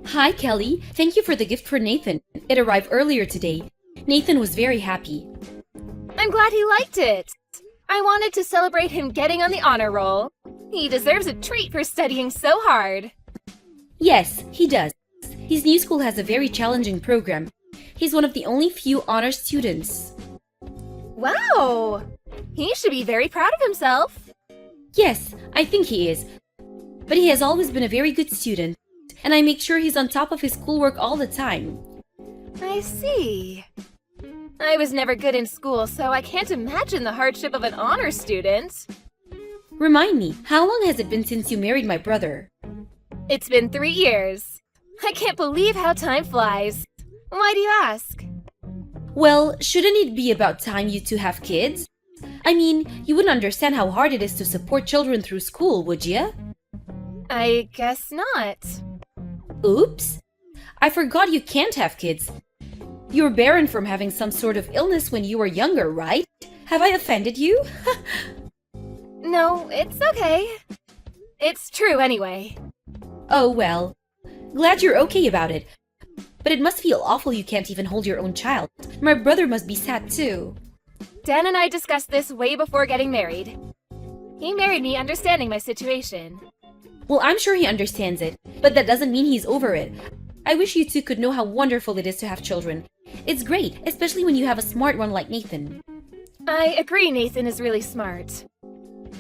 Hi, Kelly. Thank you for the gift for Nathan. It arrived earlier today. Nathan was very happy. I'm glad he liked it. I wanted to celebrate him getting on the honor roll. He deserves a treat for studying so hard. Yes, he does. His new school has a very challenging program. He's one of the only few honor students. Wow! He should be very proud of himself. Yes, I think he is. But he has always been a very good student, and I make sure he's on top of his schoolwork all the time. I see. I was never good in school, so I can't imagine the hardship of an honor student. Remind me, how long has it been since you married my brother? It's been 3 years. I can't believe how time flies. Why do you ask? Well, shouldn't it be about time you two have kids? I mean, you wouldn't understand how hard it is to support children through school, would you? I guess not. Oops! I forgot you can't have kids. You were barren from having some sort of illness when you were younger, right? Have I offended you? No, it's okay. It's true anyway. Oh well. Glad you're okay about it. But it must feel awful you can't even hold your own child. My brother must be sad too. Dan and I discussed this way before getting married. He married me understanding my situation. Well, I'm sure he understands it, but that doesn't mean he's over it. I wish you two could know how wonderful it is to have children. It's great, especially when you have a smart one like Nathan. I agree Nathan is really smart.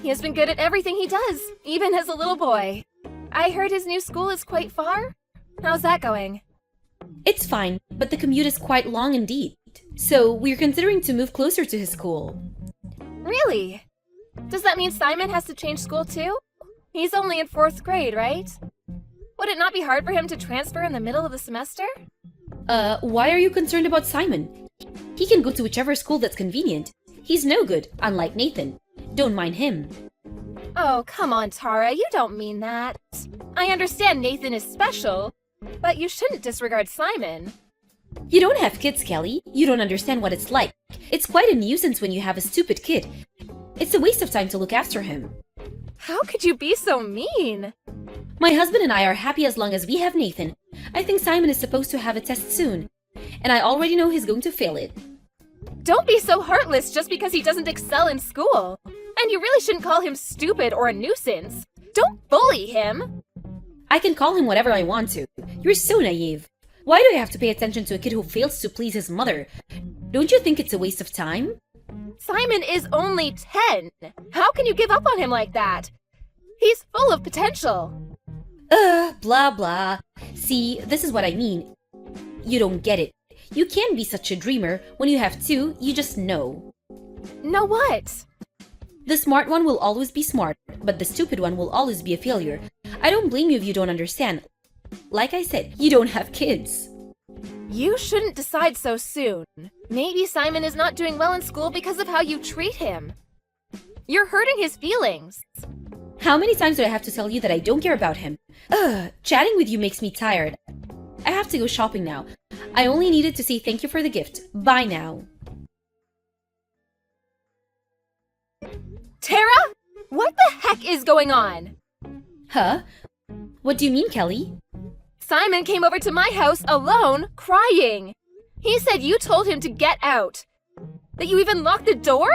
He has been good at everything he does, even as a little boy. I heard his new school is quite far. How's that going? It's fine, but the commute is quite long indeed. So we're considering to move closer to his school. Really? Does that mean Simon has to change school too? He's only in 4th grade, right? Would it not be hard for him to transfer in the middle of the semester? Why are you concerned about Simon? He can go to whichever school that's convenient. He's no good, unlike Nathan. Don't mind him. Oh, come on, Tara, you don't mean that. I understand Nathan is special, but you shouldn't disregard Simon. You don't have kids, Kelly. You don't understand what it's like. It's quite a nuisance when you have a stupid kid. It's a waste of time to look after him. How could you be so mean? My husband and I are happy as long as we have Nathan. I think Simon is supposed to have a test soon, and I already know he's going to fail it. Don't be so heartless just because he doesn't excel in school. And you really shouldn't call him stupid or a nuisance. Don't bully him. I can call him whatever I want to. You're so naive. Why do I have to pay attention to a kid who fails to please his mother? Don't you think it's a waste of time? Simon is only 10. How can you give up on him like that? He's full of potential. Blah blah. See, this is what I mean. You don't get it. You can't be such a dreamer. When you have two, you just know. Know what? The smart one will always be smart, but the stupid one will always be a failure. I don't blame you if you don't understand. Like I said, you don't have kids. You shouldn't decide so soon. Maybe Simon is not doing well in school because of how you treat him. You're hurting his feelings. How many times do I have to tell you that I don't care about him? Chatting with you makes me tired. I have to go shopping now. I only needed to say thank you for the gift. Bye now. Tara? What the heck is going on? Huh? What do you mean, Kelly? Simon came over to my house alone, crying. He said you told him to get out. That you even locked the door?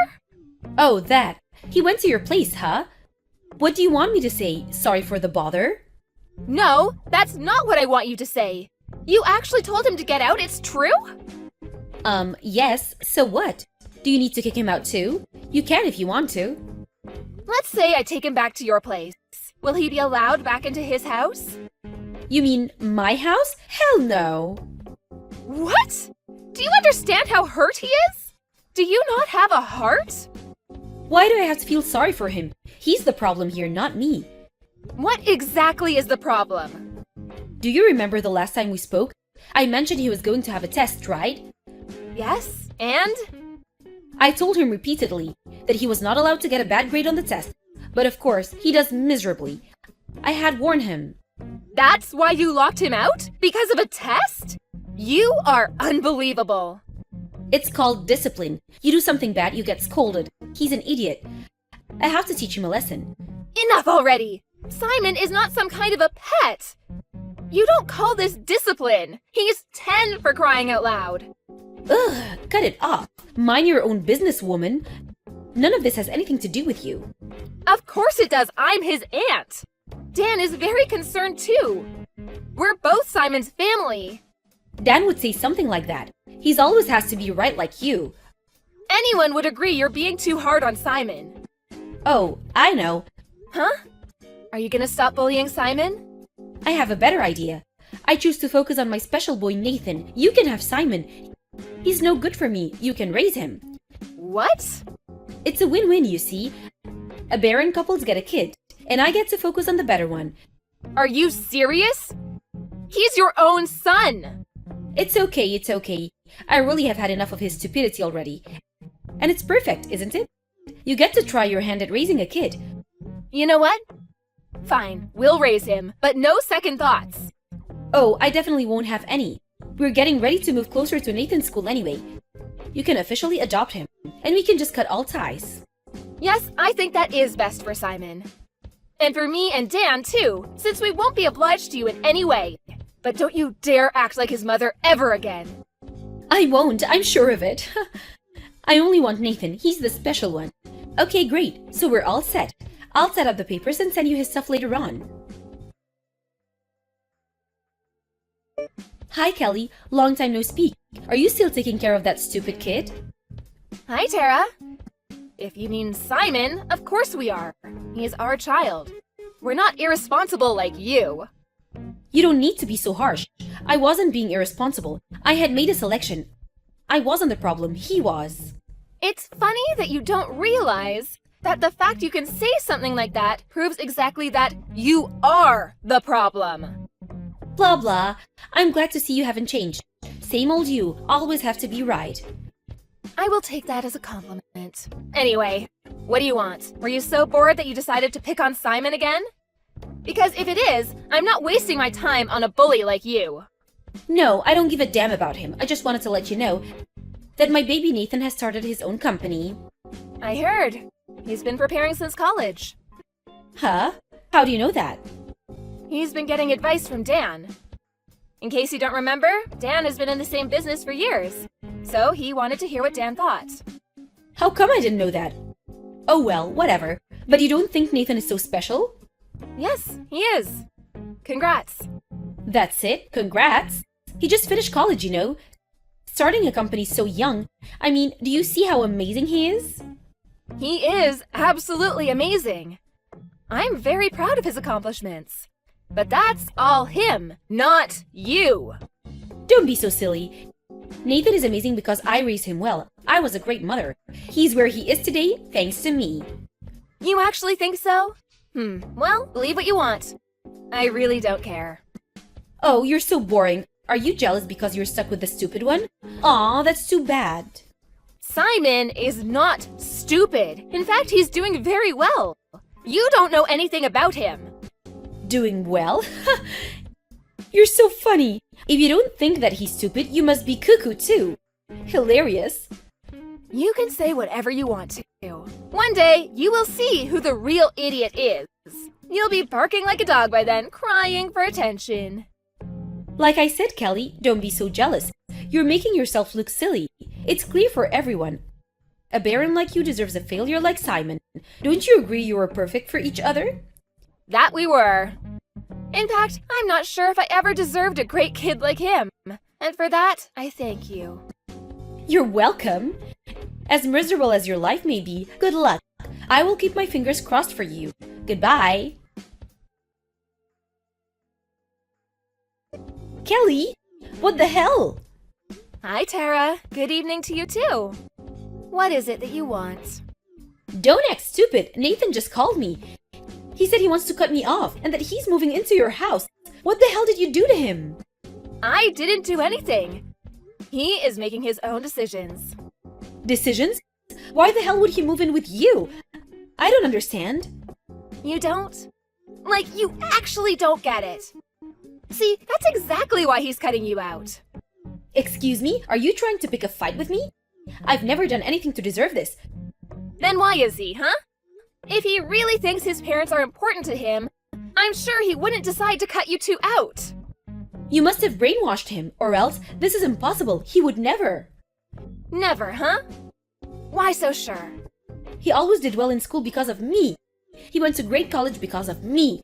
Oh, that. He went to your place, huh? What do you want me to say? Sorry for the bother? No, that's not what I want you to say. You actually told him to get out, it's true? Yes. So what? Do you need to kick him out too? You can if you want to. Let's say I take him back to your place. Will he be allowed back into his house? You mean my house? Hell no. What? Do you understand how hurt he is? Do you not have a heart? Why do I have to feel sorry for him? He's the problem here, not me. What exactly is the problem? Do you remember the last time we spoke? I mentioned he was going to have a test, right? Yes, and? I told him repeatedly that he was not allowed to get a bad grade on the test, but of course, he does miserably. I had warned him. That's why you locked him out? Because of a test? You are unbelievable. It's called discipline. You do something bad, you get scolded. He's an idiot. I have to teach him a lesson. Enough already! Simon is not some kind of a pet! You don't call this discipline! He's 10 for crying out loud! Ugh, cut it off. Mind your own business, woman. None of this has anything to do with you. Of course it does! I'm his aunt! Dan is very concerned too! We're both Simon's family! Dan would say something like that. He's always has to be right like you. Anyone would agree you're being too hard on Simon. Oh, I know. Huh? Are you gonna stop bullying Simon? I have a better idea. I choose to focus on my special boy Nathan. You can have Simon. He's no good for me. You can raise him. What? It's a win-win, you see. A barren couples get a kid, and I get to focus on the better one. Are you serious? He's your own son! It's okay. I really have had enough of his stupidity already. And it's perfect, isn't it? You get to try your hand at raising a kid. You know what? Fine, we'll raise him, but no second thoughts. Oh, I definitely won't have any. We're getting ready to move closer to Nathan's school anyway. You can officially adopt him, and we can just cut all ties. Yes, I think that is best for Simon. And for me and Dan, too, since we won't be obliged to you in any way. But don't you dare act like his mother ever again. I won't, I'm sure of it. I only want Nathan, he's the special one. Okay, great, so we're all set. I'll set up the papers and send you his stuff later on. Hi, Kelly. Long time no speak. Are you still taking care of that stupid kid? Hi, Tara. If you mean Simon, of course we are. He's our child. We're not irresponsible like you. You don't need to be so harsh. I wasn't being irresponsible. I had made a selection. I wasn't the problem, he was. It's funny that you don't realize that the fact you can say something like that proves exactly that you are the problem. Blah blah. I'm glad to see you haven't changed. Same old you, always have to be right. I will take that as a compliment. Anyway, what do you want? Were you so bored that you decided to pick on Simon again? Because if it is, I'm not wasting my time on a bully like you. No, I don't give a damn about him. I just wanted to let you know that my baby Nathan has started his own company. I heard. He's been preparing since college. Huh? How do you know that? He's been getting advice from Dan. In case you don't remember, Dan has been in the same business for years. So he wanted to hear what Dan thought. How come I didn't know that? Oh well, whatever. But you don't think Nathan is so special? Yes, he is. Congrats. That's it, congrats. He just finished college, you know. Starting a company so young. I mean, do you see how amazing he is? He is absolutely amazing. I'm very proud of his accomplishments. But that's all him, not you. Don't be so silly. Nathan is amazing because I raised him well. I was a great mother. He's where he is today thanks to me. You actually think so? Well, believe what you want. I really don't care. Oh, you're so boring. Are you jealous because you're stuck with the stupid one? Aw, that's too bad. Simon is not stupid. In fact, he's doing very well. You don't know anything about him. Doing well? You're so funny. If you don't think that he's stupid, you must be cuckoo too. Hilarious. You can say whatever you want to. One day, you will see who the real idiot is. You'll be barking like a dog by then, crying for attention. Like I said, Kelly, don't be so jealous. You're making yourself look silly. It's clear for everyone. A baron like you deserves a failure like Simon. Don't you agree you were perfect for each other? That we were. In fact, I'm not sure if I ever deserved a great kid like him. And for that, I thank you. You're welcome. As miserable as your life may be, good luck. I will keep my fingers crossed for you. Goodbye. Kelly? What the hell? Hi, Tara. Good evening to you, too. What is it that you want? Don't act stupid. Nathan just called me. He said he wants to cut me off and that he's moving into your house. What the hell did you do to him? I didn't do anything. He is making his own decisions. Decisions? Why the hell would he move in with you? I don't understand. You don't? Like, you actually don't get it. See, that's exactly why he's cutting you out. Excuse me? Are you trying to pick a fight with me? I've never done anything to deserve this. Then why is he, huh? If he really thinks his parents are important to him, I'm sure he wouldn't decide to cut you two out. You must have brainwashed him, or else this is impossible. He would never. Never, huh? Why so sure? He always did well in school because of me. He went to great college because of me.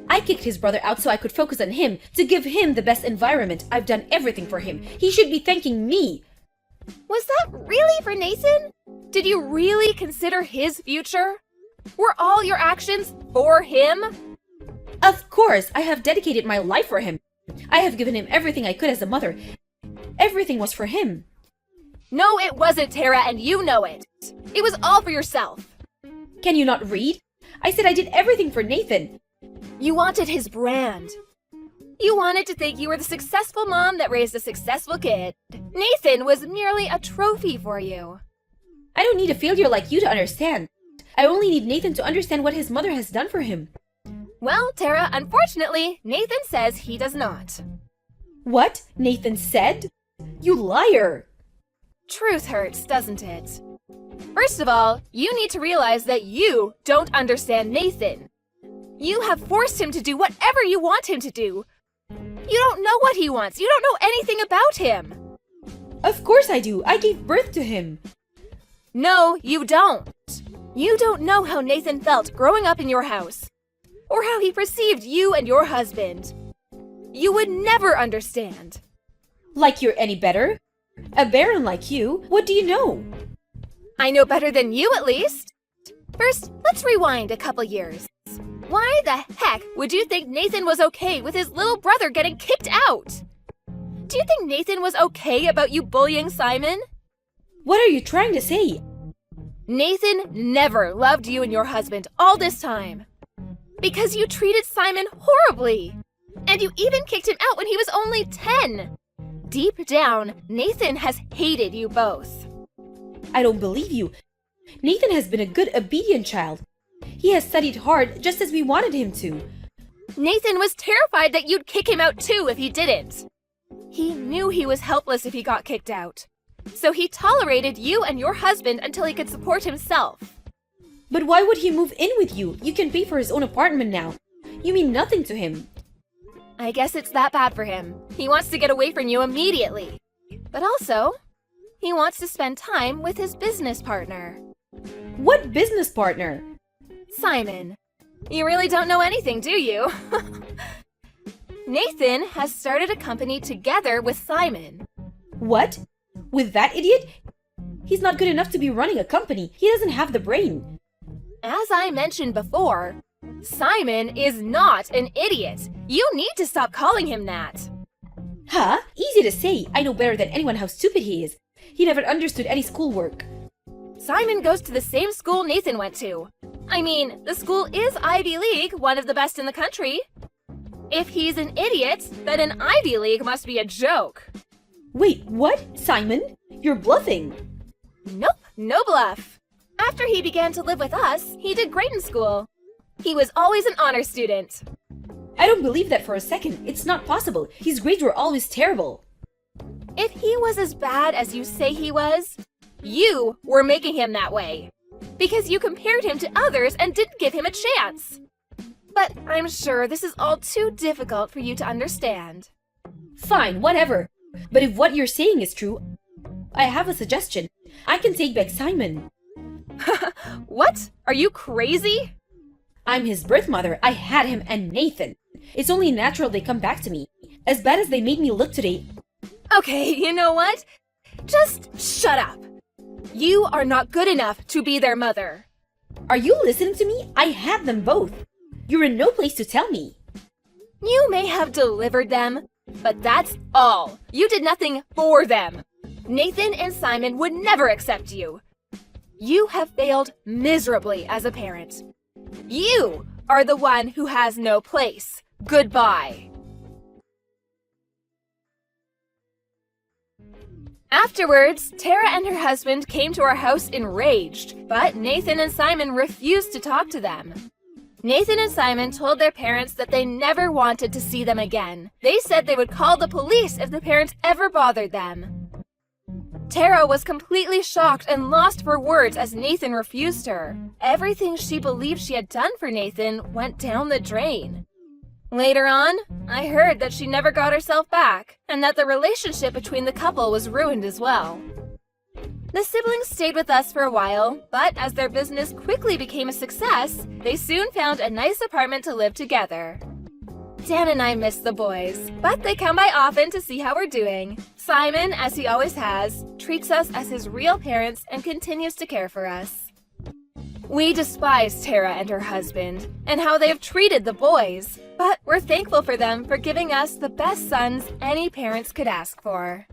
I kicked his brother out so I could focus on him, to give him the best environment. I've done everything for him. He should be thanking me. Was that really for Nathan? Did you really consider his future? Were all your actions for him? Of course, I have dedicated my life for him. I have given him everything I could as a mother. Everything was for him. No, it wasn't, Tara, and you know it. It was all for yourself. Can you not read? I said I did everything for Nathan. You wanted his brand. You wanted to think you were the successful mom that raised a successful kid. Nathan was merely a trophy for you. I don't need a failure like you to understand. I only need Nathan to understand what his mother has done for him. Well, Tara, unfortunately, Nathan says he does not. What? Nathan said? You liar! Truth hurts, doesn't it? First of all, you need to realize that you don't understand Nathan. You have forced him to do whatever you want him to do. You don't know what he wants. You don't know anything about him. Of course I do. I gave birth to him. No, you don't. You don't know how Nathan felt growing up in your house, or how he perceived you and your husband. You would never understand. Like you're any better? A baron like you, what do you know? I know better than you, at least. First, let's rewind a couple years. Why the heck would you think Nathan was okay with his little brother getting kicked out? Do you think Nathan was okay about you bullying Simon? What are you trying to say? Nathan never loved you and your husband all this time. Because you treated Simon horribly. And you even kicked him out when he was only 10. Deep down, Nathan has hated you both. I don't believe you. Nathan has been a good, obedient child. He has studied hard just as we wanted him to. Nathan was terrified that you'd kick him out too if he didn't. He knew he was helpless if he got kicked out. So he tolerated you and your husband until he could support himself. But why would he move in with you? You can pay for his own apartment now. You mean nothing to him. I guess it's that bad for him. He wants to get away from you immediately. But also, he wants to spend time with his business partner. What business partner? Simon. You really don't know anything, do you? Nathan has started a company together with Simon. What? With that idiot? He's not good enough to be running a company. He doesn't have the brain. As I mentioned before, Simon is not an idiot. You need to stop calling him that. Huh? Easy to say. I know better than anyone how stupid he is. He never understood any schoolwork. Simon goes to the same school Nathan went to. I mean, the school is Ivy League, one of the best in the country. If he's an idiot, then an Ivy League must be a joke. Wait, what? Simon? You're bluffing. Nope, no bluff. After he began to live with us, he did great in school. He was always an honor student. I don't believe that for a second. It's not possible. His grades were always terrible. If he was as bad as you say he was, you were making him that way. Because you compared him to others and didn't give him a chance. But I'm sure this is all too difficult for you to understand. Fine, whatever. But if what you're saying is true, I have a suggestion. I can take back Simon. What? Are you crazy? I'm his birth mother. I had him and Nathan. It's only natural they come back to me. As bad as they made me look today. Okay, you know what? Just shut up. You are not good enough to be their mother. Are you listening to me? I had them both. You're in no place to tell me. You may have delivered them, but that's all. You did nothing for them. Nathan and Simon would never accept you. You have failed miserably as a parent. You are the one who has no place. Goodbye. Afterwards, Tara and her husband came to our house enraged, but Nathan and Simon refused to talk to them. Nathan and Simon told their parents that they never wanted to see them again. They said they would call the police if the parents ever bothered them. Tara was completely shocked and lost for words as Nathan refused her. Everything she believed she had done for Nathan went down the drain. Later on, I heard that she never got herself back, and that the relationship between the couple was ruined as well. The siblings stayed with us for a while, but as their business quickly became a success, they soon found a nice apartment to live together. Dan and I miss the boys, but they come by often to see how we're doing. Simon, as he always has, treats us as his real parents and continues to care for us. We despise Tara and her husband, and how they have treated the boys, but we're thankful for them for giving us the best sons any parents could ask for.